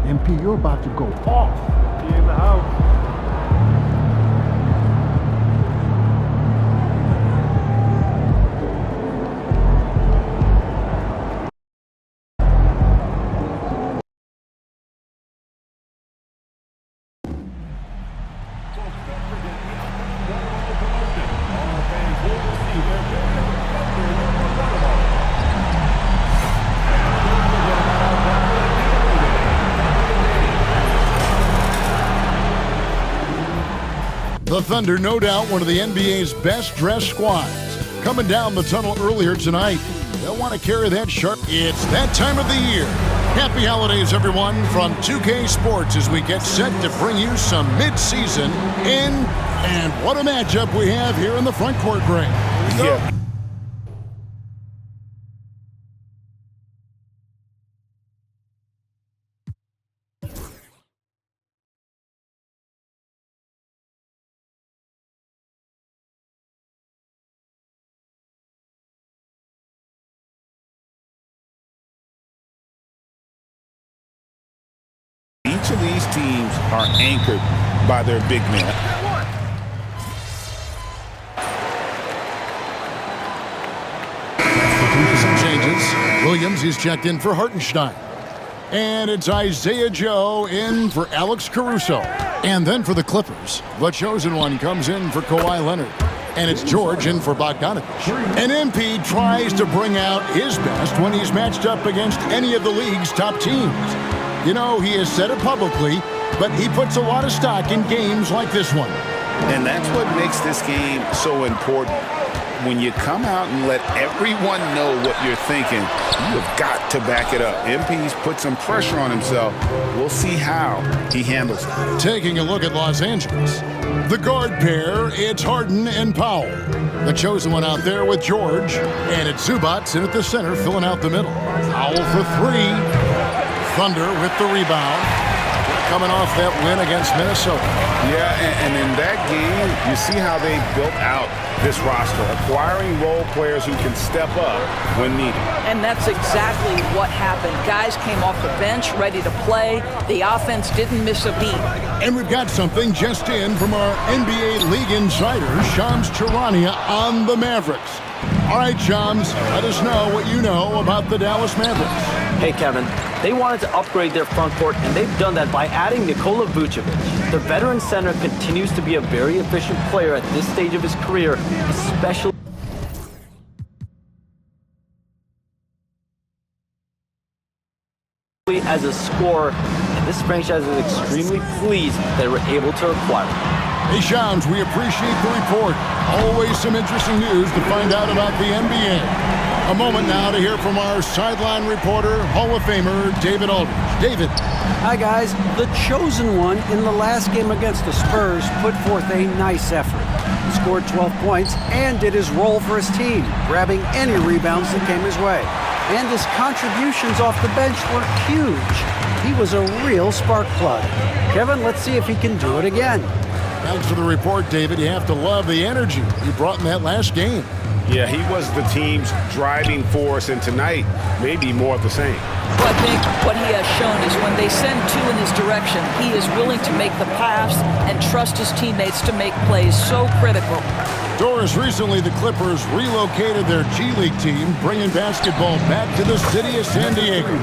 MP, you're about to go off. In the house. The Thunder, no doubt one of the NBA's best-dressed squads. Coming down the tunnel earlier tonight. They'll want to carry that sharp. It's that time of the year. Happy holidays, everyone, from 2K Sports as we get set to bring you some mid-season in. And what a matchup we have here in the front court, Greg. Yeah. Each of these teams are anchored by their big men. Some changes. Williams, he's checked in for Hartenstein. And it's Isaiah Joe in for Alex Caruso. And then for the Clippers, the chosen one comes in for Kawhi Leonard. And it's George in for Bogdanovich. And MP tries to bring out his best when he's matched up against any of the league's top teams. You know, he has said it publicly, but he puts a lot of stock in games like this one. And that's what makes this game so important. When you come out and let everyone know what you're thinking, you have got to back it up. MP's put some pressure on himself. We'll see how he handles it. Taking a look at Los Angeles. The guard pair, it's Harden and Powell. The chosen one out there with George. And it's Zubac in at the center, filling out the middle. Powell for three. Thunder with the rebound. Coming off that win against Minnesota. Yeah, and in that game, you see how they built out this roster, acquiring role players who can step up when needed. And that's exactly what happened. Guys came off the bench ready to play. The offense didn't miss a beat. And we've got something just in from our NBA League insider, Shams Charania, on the Mavericks. All right, Shams, let us know what you know about the Dallas Mavericks. Hey, Kevin. They wanted to upgrade their front court, and they've done that by adding Nikola Vucevic. The veteran center continues to be a very efficient player at this stage of his career, especially as a scorer. And this franchise is extremely pleased they were able to acquire him. Hey, Shams, we appreciate the report. Always some interesting news to find out about the NBA. A moment now to hear from our sideline reporter, Hall of Famer, David Aldridge. David. Hi, guys. The chosen one in the last game against the Spurs put forth a nice effort. He scored 12 points and did his role for his team, grabbing any rebounds that came his way. And his contributions off the bench were huge. He was a real spark plug. Kevin, let's see if he can do it again. Thanks for the report, David. You have to love the energy he brought in that last game. Yeah, he was the team's driving force, and tonight, maybe more of the same. Well, I think what he has shown is when they send two in his direction, he is willing to make the pass and trust his teammates to make plays so critical. Doris, recently the Clippers relocated their G League team, bringing basketball back to the city of San Diego.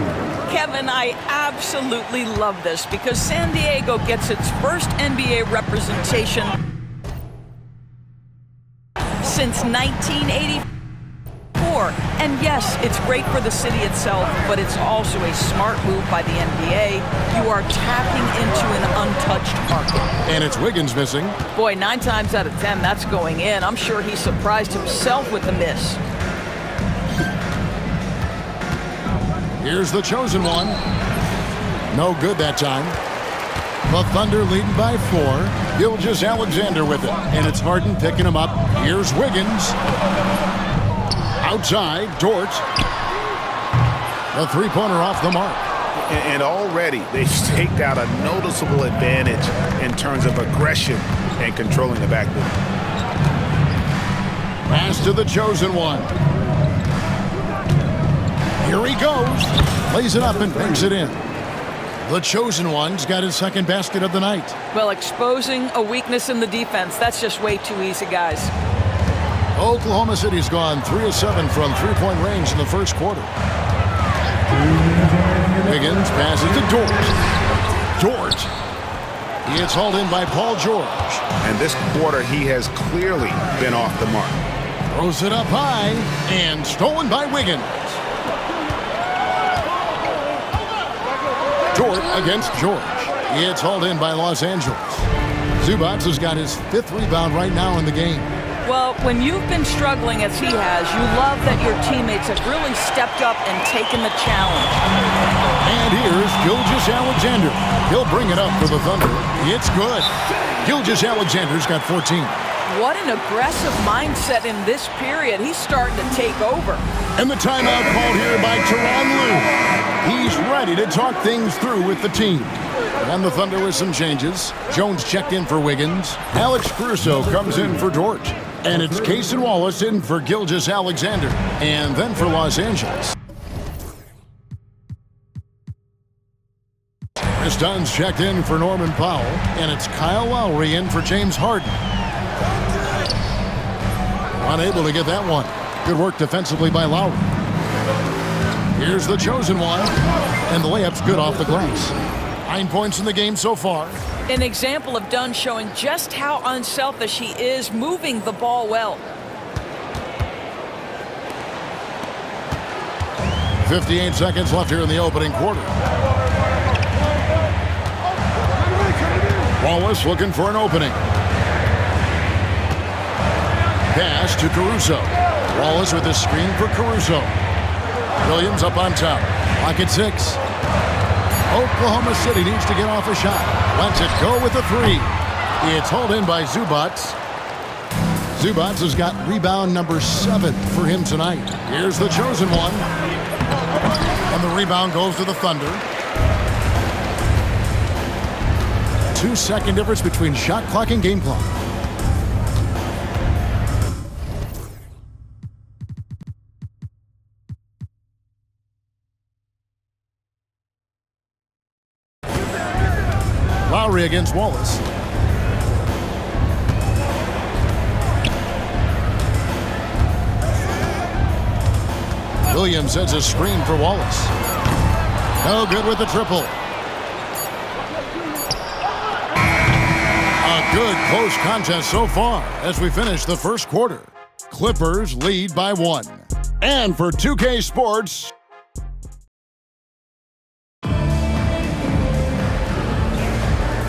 Kevin, I absolutely love this because San Diego gets its first NBA representation since 1984. And yes, it's great for the city itself, but it's also a smart move by the NBA. You are tapping into an untouched market. And it's Wiggins missing. Boy, 9 times out of 10, that's going in. I'm sure he surprised himself with the miss. Here's the chosen one. No good that time. The Thunder leading by 4. Gilgeous-Alexander with it. And it's Harden picking him up. Here's Wiggins. Outside, Dort. A three-pointer off the mark. And already they've staked out a noticeable advantage in terms of aggression and controlling the backboard. Pass to the chosen one. Here he goes. Lays it up and brings it in. The chosen one's got his second basket of the night. Well, exposing a weakness in the defense, that's just way too easy, guys. Oklahoma City's gone 3 of 7 from three-point range in the first quarter. Wiggins passes to Dort. Dort. It's hauled in by Paul George. And this quarter, he has clearly been off the mark. Throws it up high and stolen by Wiggins. Dort against George. It's hauled in by Los Angeles. Zubac has got his 5th rebound right now in the game. Well, when you've been struggling as he has, you love that your teammates have really stepped up and taken the challenge. And here's Gilgeous-Alexander. He'll bring it up for the Thunder. It's good. Gilgeous-Alexander's got 14. What an aggressive mindset in this period. He's starting to take over. And the timeout called here by Tyronn Lue. He's ready to talk things through with the team. And the Thunder with some changes. Jones checked in for Wiggins. Alex Caruso comes in for Dort. And it's Cason Wallace in for Gilgeous-Alexander. And then for Los Angeles. Chris Dunn's checked in for Norman Powell. And it's Kyle Lowry in for James Harden. Unable to get that one. Good work defensively by Lowry. Here's the chosen one. And the layup's good off the glass. 9 points in the game so far. An example of Dunn showing just how unselfish he is, moving the ball well. 58 seconds left here in the opening quarter. Wallace looking for an opening. Pass to Caruso. Wallace with a screen for Caruso. Williams up on top. Clock at 6. Oklahoma City needs to get off a shot. Lets it go with a 3. It's hauled in by Zubac. Zubac has got rebound number 7 for him tonight. Here's the chosen one. And the rebound goes to the Thunder. 2-second difference between shot clock and game clock. Lowry against Wallace. Williams sets a screen for Wallace. No good with the triple. A good close contest so far as we finish the first quarter. Clippers lead by 1. And for 2K Sports,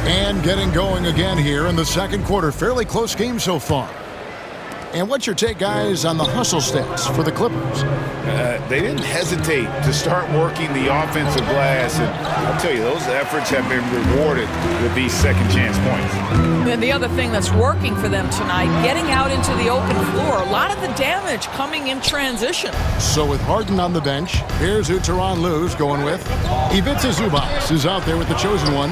and getting going again here in the second quarter. Fairly close game so far. And what's your take, guys, on the hustle stats for the Clippers? They didn't hesitate to start working the offensive glass, and I'll tell you, those efforts have been rewarded with these second chance points. And the other thing that's working for them tonight, getting out into the open floor. A lot of the damage coming in transition. So with Harden on the bench, here's who Tyronn Lue's going with. Ivica Zubac is out there with the chosen one.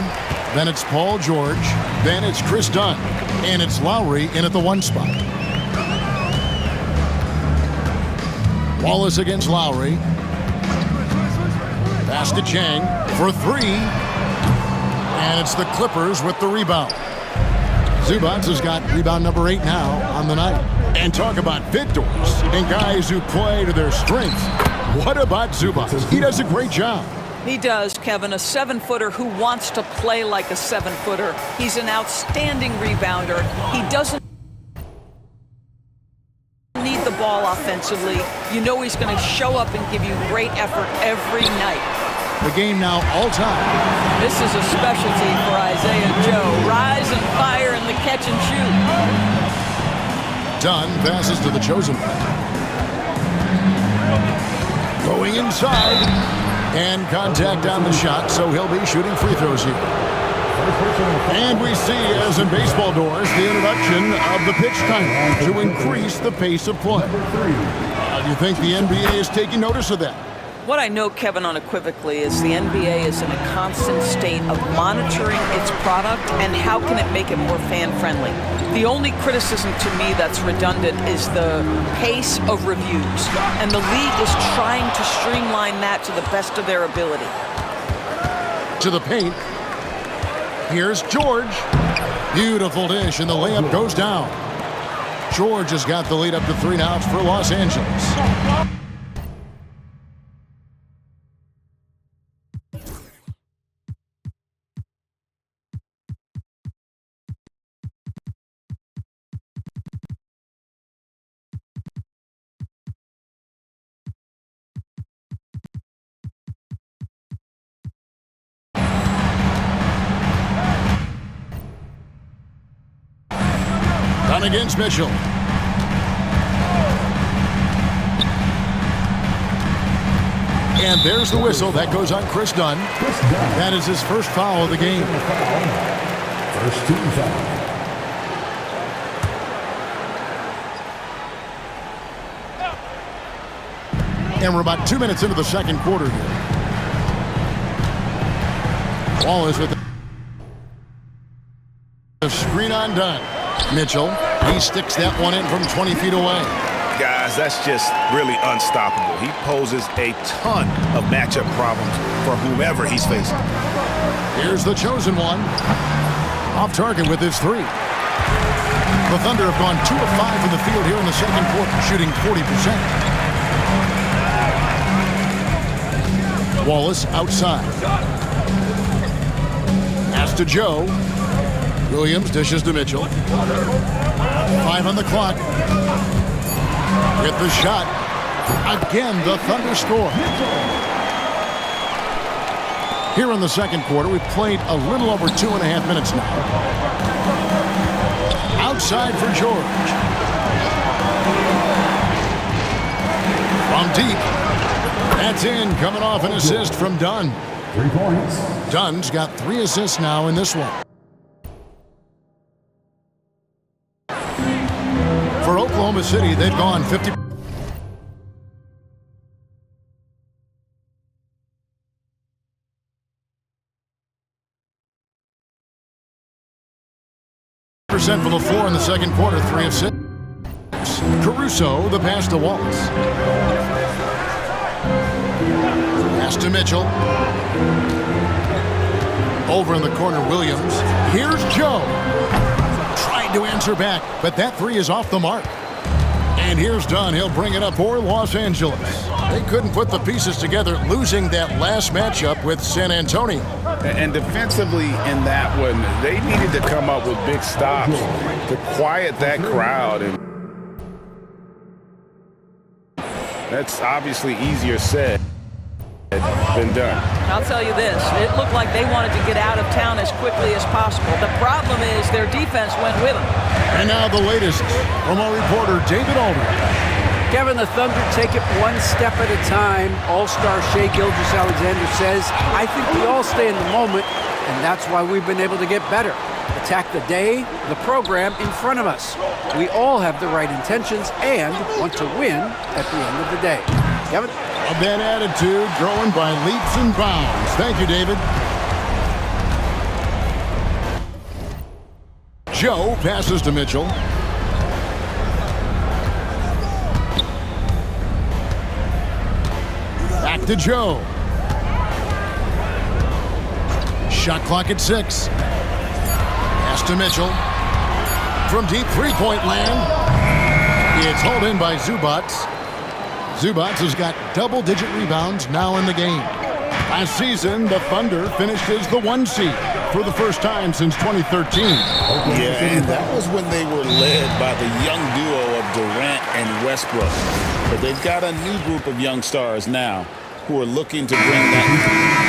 Then it's Paul George. Then it's Chris Dunn. And it's Lowry in at the 1 spot. Wallace against Lowry. Pass to Chang for 3. And it's the Clippers with the rebound. Zubac has got rebound number 8 now on the night. And talk about fit doors and guys who play to their strength. What about Zubac? He does a great job. He does, Kevin, a 7-footer who wants to play like a 7-footer. He's an outstanding rebounder. He doesn't need the ball offensively. You know he's going to show up and give you great effort every night. The game now all time. This is a specialty for Isaiah Joe. Rise and fire in the catch and shoot. Dunn passes to the chosen one. Going inside. And contact on the shot, so he'll be shooting free throws here. And we see, as in baseball doors, the introduction of the pitch timer to increase the pace of play. Do you think the NBA is taking notice of that? What I know, Kevin, unequivocally is the NBA is in a constant state of monitoring its product and how can it make it more fan-friendly. The only criticism to me that's redundant is the pace of reviews, and the league is trying to streamline that to the best of their ability. To the paint. Here's George. Beautiful dish, and the layup goes down. George has got the lead up to 3 now for Los Angeles. Dunn against Mitchell. And there's the whistle. That goes on Chris Dunn. That is his first foul of the game. First team foul. And we're about 2 minutes into the second quarter here. Wallace with the screen on Dunn. Mitchell, he sticks that one in from 20 feet away. Guys, that's just really unstoppable. He poses a ton of matchup problems for whomever he's facing. Here's the chosen one. Off target with his 3. The Thunder have gone 2 of 5 from the field here in the second quarter, shooting 40%. Wallace outside. Pass to Joe. Williams dishes to Mitchell. 5 on the clock. Hit the shot. Again, the Thunder score. Here in the second quarter, we've played a little over 2.5 minutes now. Outside for George. From deep. That's in, coming off an assist from Dunn. 3 points. Dunn's got 3 assists now in this one. For Oklahoma City, they've gone 50%. From the floor in the second quarter, 3 of 6. Caruso, the pass to Wallace. Pass to Mitchell. Over in the corner, Williams. Here's Joe. Trying to answer back, but that 3 is off the mark. And here's Dunn. He'll bring it up for Los Angeles. They couldn't put the pieces together, losing that last matchup with San Antonio. And defensively in that one, they needed to come up with big stops to quiet that crowd. And that's obviously easier said than done. I'll tell you this, it looked like they wanted to get out of town as quickly as possible. The problem is their defense went with them. And now the latest from our reporter, David Aldridge. Kevin, the Thunder take it one step at a time. All-star Shai Gilgeous-Alexander says, I think we all stay in the moment, and that's why we've been able to get better. Attack the day, the program in front of us. We all have the right intentions and want to win at the end of the day. Kevin? A bad attitude, growing by leaps and bounds. Thank you, David. Joe passes to Mitchell. Back to Joe. Shot clock at 6. Pass to Mitchell. From deep three-point land. It's hauled in by Zubac. Zubac has got double-digit rebounds now in the game. Last season, the Thunder finished as the 1 seed for the first time since 2013. Yeah, and that was when they were led by the young duo of Durant and Westbrook. But they've got a new group of young stars now who are looking to bring that.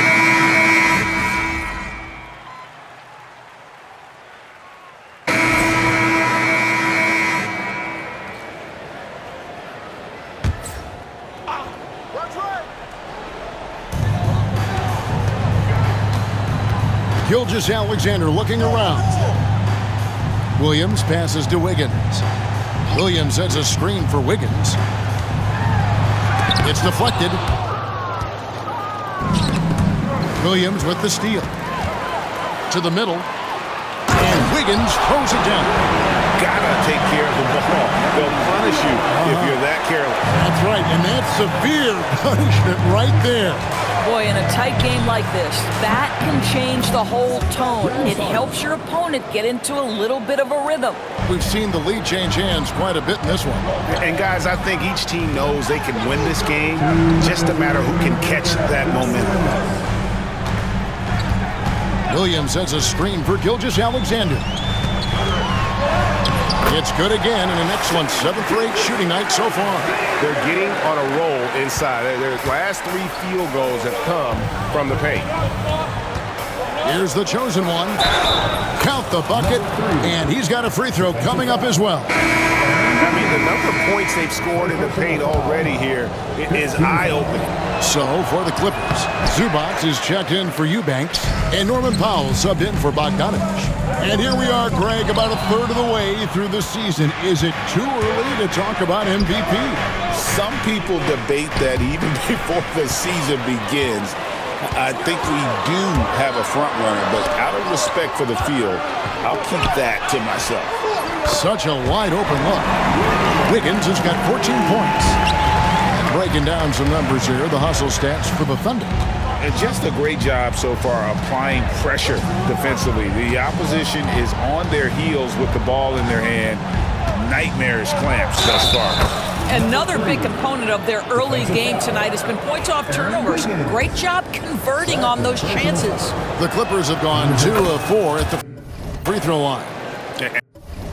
Gilgeous-Alexander looking around. Williams passes to Wiggins. Williams sets a screen for Wiggins. It's deflected. Williams with the steal. To the middle. And Wiggins throws it down. Gotta take care of the ball. They'll punish you if you're that careless. That's right, and that's severe punishment right there. Boy, in a tight game like this, that can change the whole tone. It helps your opponent get into a little bit of a rhythm. We've seen the lead change hands quite a bit in this one. And guys, I think each team knows they can win this game. Just a matter who can catch that momentum. Williams has a screen for Gilgeous-Alexander. It's good again, and an excellent 7 for 8 shooting night so far. They're getting on a roll inside. Their last 3 field goals have come from the paint. Here's the chosen one. Count the bucket, and he's got a free throw coming up as well. I mean, the number of points they've scored in the paint already here is eye-opening. So, for the Clippers, Zubac is checked in for Eubanks, and Norman Powell subbed in for Bogdanovich. And here we are, Greg, about a third of the way through the season. Is it too early to talk about MVP? Some people debate that even before the season begins. I think we do have a front runner, but out of respect for the field, I'll keep that to myself. Such a wide open look. Wiggins has got 14 points. And breaking down some numbers here, the hustle stats for the Thunder. And just a great job so far applying pressure defensively. The opposition is on their heels with the ball in their hand. Nightmarish clamps thus far. Another big component of their early game tonight has been points off turnovers. Great job converting on those chances. The Clippers have gone 2 of 4 at the free throw line.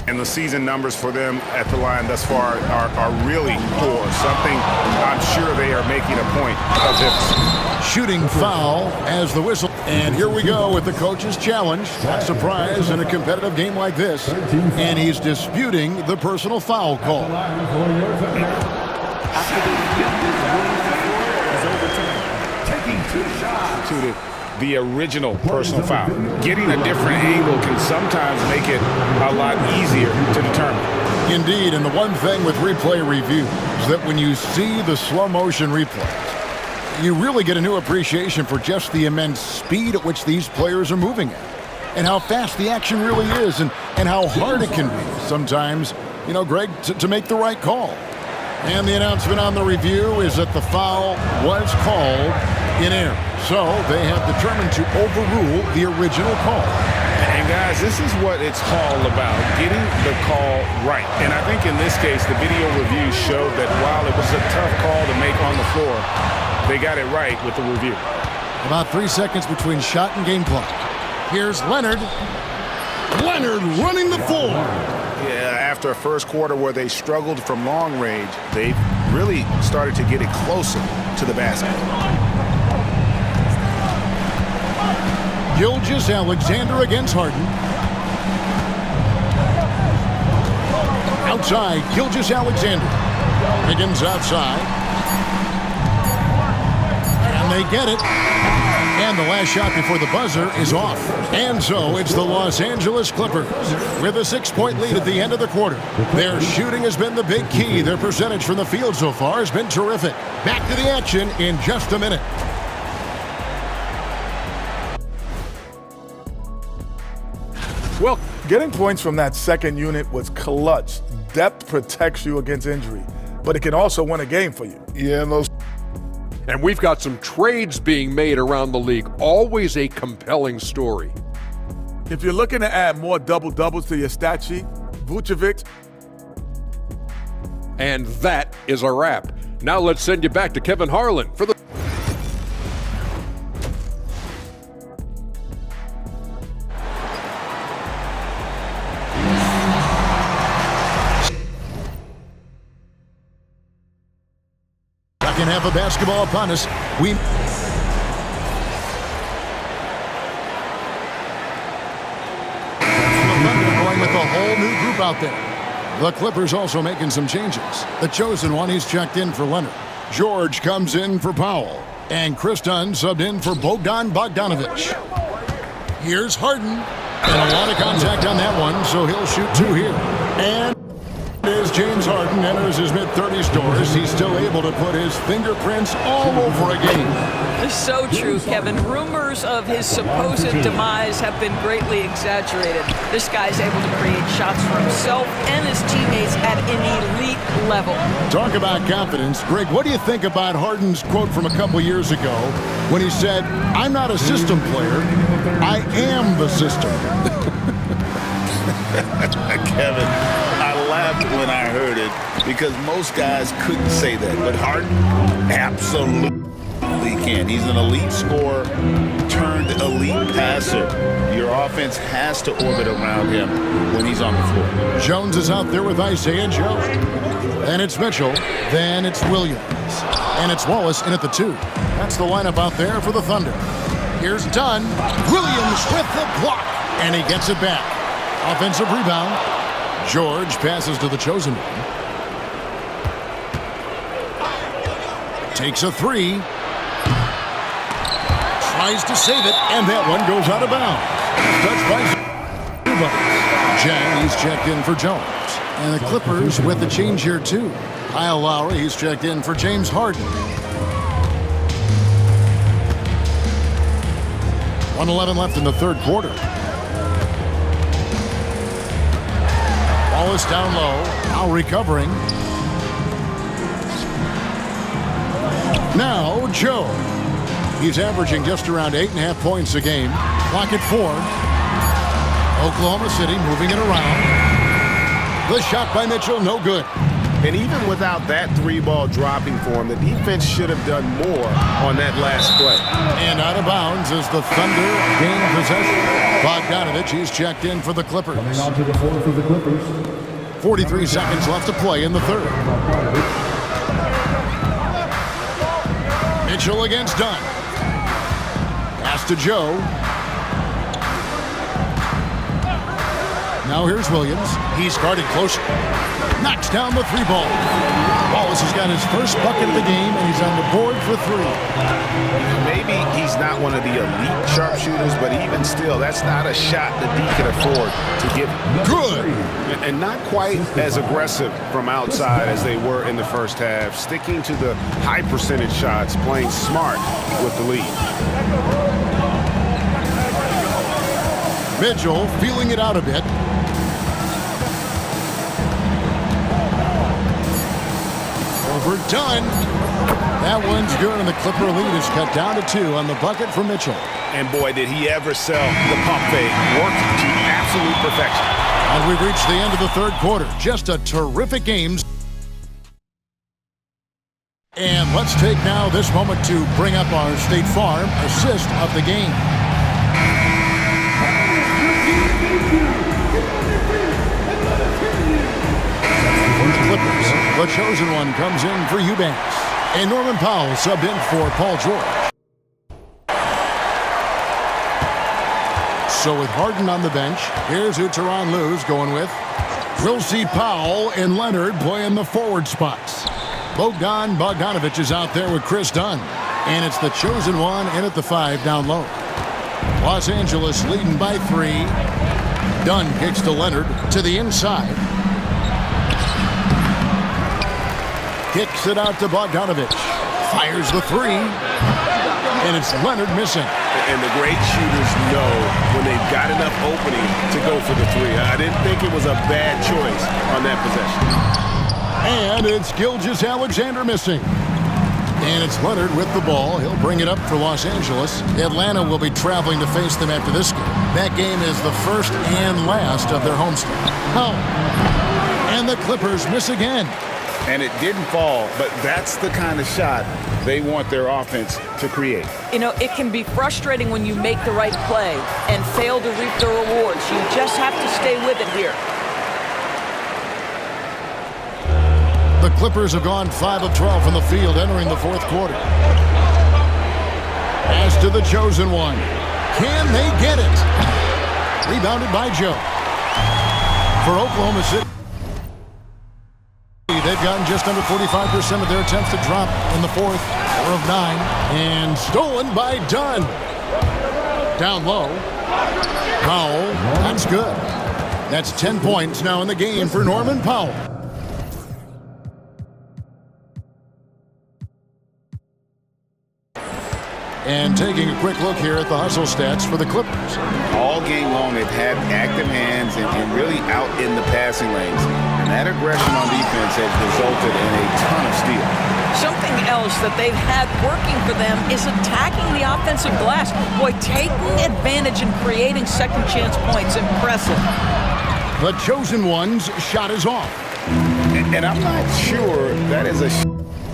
And the season numbers for them at the line thus far are really poor. Something I'm sure they are making a point of this. Shooting foul as the whistle. And here we go with the coach's challenge. Not surprise in a competitive game like this. And he's disputing the personal foul call. Taking 2 shots. To the original personal foul. Getting a different angle can sometimes make it a lot easier to determine. Indeed, and the one thing with replay review is that when you see the slow motion replays, you really get a new appreciation for just the immense speed at which these players are moving at, and how fast the action really is, and how hard it can be sometimes, you know, Greg, to make the right call. And the announcement on the review is that the foul was called in error. So they have determined to overrule the original call. And guys, this is what it's all about, getting the call right. And I think in this case, the video review showed that while it was a tough call to make on the floor, they got it right with the review. About 3 seconds between shot and game clock. Here's Leonard. Leonard running the floor. Yeah, after a first quarter where they struggled from long range, they really started to get it closer to the basket. Gilgeous-Alexander against Harden. Outside, Gilgeous-Alexander. Wiggins outside. And they get it. And the last shot before the buzzer is off. And so it's the Los Angeles Clippers with a 6-point lead at the end of the quarter. Their shooting has been the big key. Their percentage from the field so far has been terrific. Back to the action in just a minute. Well, getting points from that second unit was clutch. Depth protects you against injury, but it can also win a game for you. Yeah, those. And we've got some trades being made around the league. Always a compelling story. If you're looking to add more double-doubles to your stat sheet, Vucevic. And that is a wrap. Now let's send you back to Kevin Harlan for the... Second half of basketball upon us. The Thunder going with a whole new group out there. The Clippers also making some changes. The chosen one, he's checked in for Leonard. George comes in for Powell. And Chris Dunn subbed in for Bogdan Bogdanovich. Here's Harden. And a lot of contact on that one, so he'll shoot 2 here. And As James Harden enters his mid-30s doors, he's still able to put his fingerprints all over a game. It's so true, Kevin. Rumors of his supposed demise have been greatly exaggerated. This guy's able to create shots for himself and his teammates at an elite level. Talk about confidence. Greg, what do you think about Harden's quote from a couple years ago when he said, "I'm not a system player, I am the system"? Kevin, I laughed when I heard it because most guys couldn't say that, but Harden absolutely can. He's an elite scorer turned elite passer. Your offense has to orbit around him when he's on the floor. Jones is out there with Isaiah Joe. Then it's Mitchell. Then it's Williams. And it's Wallace in at the 2. That's the lineup out there for the Thunder. Here's Dunn. Williams with the block. And he gets it back. Offensive rebound. George passes to the chosen one. Takes a 3. Tries to save it, and that one goes out of bounds. Touched by Jang, he's checked in for Jones. And the Clippers with the change here, too. Kyle Lowry, he's checked in for James Harden. 1:11 left in the third quarter. Wallace down low, now recovering. Now Joe. He's averaging just around 8.5 points a game. Clock at 4. Oklahoma City moving it around. The shot by Mitchell, no good. And even without that 3-ball dropping for him, the defense should have done more on that last play. And out of bounds as the Thunder gain possession. Bogdanovich, he's checked in for the Clippers. Coming onto the floor for the Clippers. 43 seconds left to play in the third. Mitchell against Dunn. Pass to Joe. Now here's Williams. He's guarded closer. Knocks down the 3-ball. Wallace has got his first bucket of the game, and he's on the board for 3. Maybe he's not one of the elite sharpshooters, but even still, that's not a shot that D can afford to give. Good. And not quite as aggressive from outside as they were in the first half, sticking to the high percentage shots, playing smart with the lead. Mitchell feeling it out a bit. Overdone. That one's good, and the Clipper lead is cut down to 2 on the bucket for Mitchell. And boy, did he ever sell the pump fake. Worked to absolute perfection. And we've reached the end of the third quarter. Just a terrific game. And let's take now this moment to bring up our State Farm assist of the game. Clippers. The chosen one comes in for Eubanks. And Norman Powell subbed in for Paul George. So with Harden on the bench, here's who Tyronn Lue's going with. We'll see Powell and Leonard playing the forward spots. Bogdanovich is out there with Chris Dunn. And it's the chosen one in at the 5 down low. Los Angeles leading by 3. Dunn kicks to Leonard to the inside. Kicks it out to Bogdanovich. Fires the 3. And it's Leonard missing. And the great shooters know when they've got enough opening to go for the 3. I didn't think it was a bad choice on that possession. And it's Gilgeous-Alexander missing. And it's Leonard with the ball. He'll bring it up for Los Angeles. Atlanta will be traveling to face them after this game. That game is the first and last of their homestand. Oh. And the Clippers miss again. And it didn't fall, but that's the kind of shot they want their offense to create. You know, it can be frustrating when you make the right play and fail to reap the rewards. You just have to stay with it here. The Clippers have gone 5 of 12 from the field entering the fourth quarter. Pass to the chosen one. Can they get it? Rebounded by Joe. For Oklahoma City, they've gotten just under 45% of their attempts to drop in the fourth, 4 of 9. And stolen by Dunn. Down low. Powell, that's good. That's 10 points now in the game for Norman Powell. And taking a quick look here at the hustle stats for the Clippers. All game long, they've had active hands and really out in the passing lanes. And that aggression on defense has resulted in a ton of steals. Something else that they've had working for them is attacking the offensive glass. Boy, taking advantage and creating second chance points. Impressive. The chosen one's shot is off. And I'm not sure that is a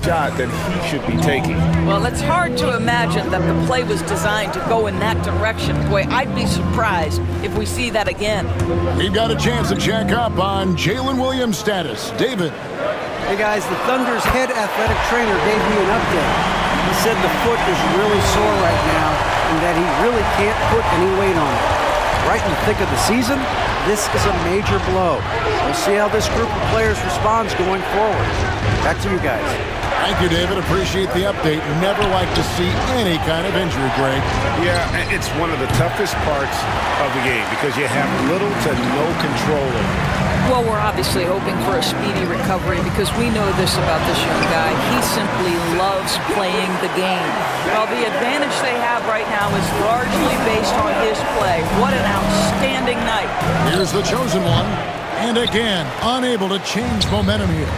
shot that he should be taking. Well, it's hard to imagine that the play was designed to go in that direction. Boy, I'd be surprised if we see that again. We've got a chance to check up on Jalen Williams' status. David. Hey guys, the Thunder's head athletic trainer gave me an update. He said the foot is really sore right now and that he really can't put any weight on it. Right in the thick of the season, this is a major blow. We'll see how this group of players responds going forward. Back to you guys. Thank you, David. Appreciate the update. Never like to see any kind of injury, Greg. Yeah, it's one of the toughest parts of the game because you have little to no control of it. Well, we're obviously hoping for a speedy recovery because we know this about this young guy. He simply loves playing the game. Well, the advantage they have right now is largely based on his play. What an outstanding night. Here's the chosen one. And again, unable to change momentum here.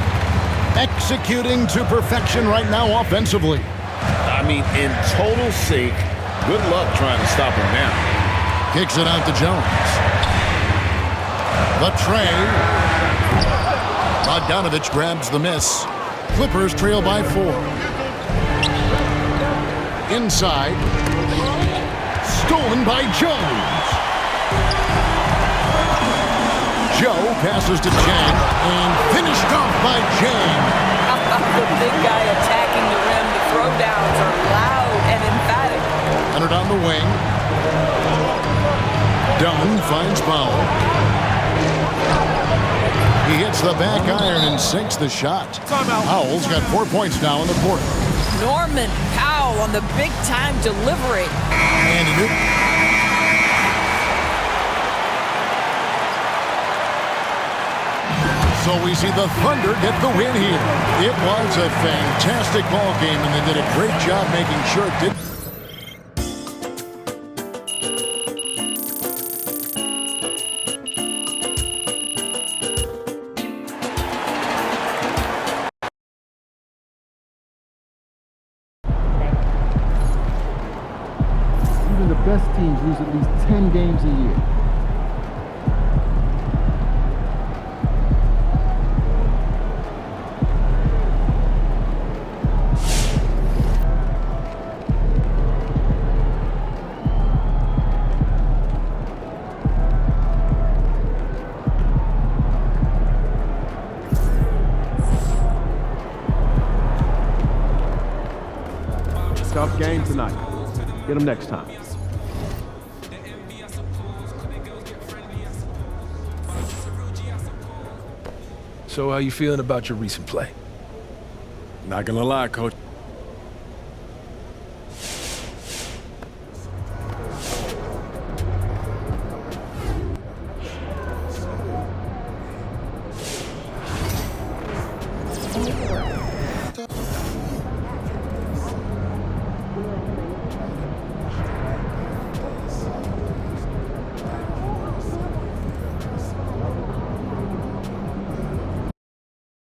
Executing to perfection right now offensively. I mean, in total sync. Good luck trying to stop him now. Kicks it out to Jones. The tray. Bogdanovich grabs the miss. Clippers trail by 4. Inside. Stolen by Jones. Joe passes to Chang and finished off by Chang. The big guy attacking the rim. The throwdowns are loud and emphatic. Hunter on the wing. Dunn finds Powell. He hits the back iron and sinks the shot. Powell's got 4 points now in the quarter. Norman Powell on the big-time delivery. And so we see the Thunder get the win here. It was a fantastic ball game, and they did a great job making sure it did. Even the best teams lose at least 10 games a year. Tough game tonight. Get them next time. So how you feeling about your recent play? Not gonna lie, Coach.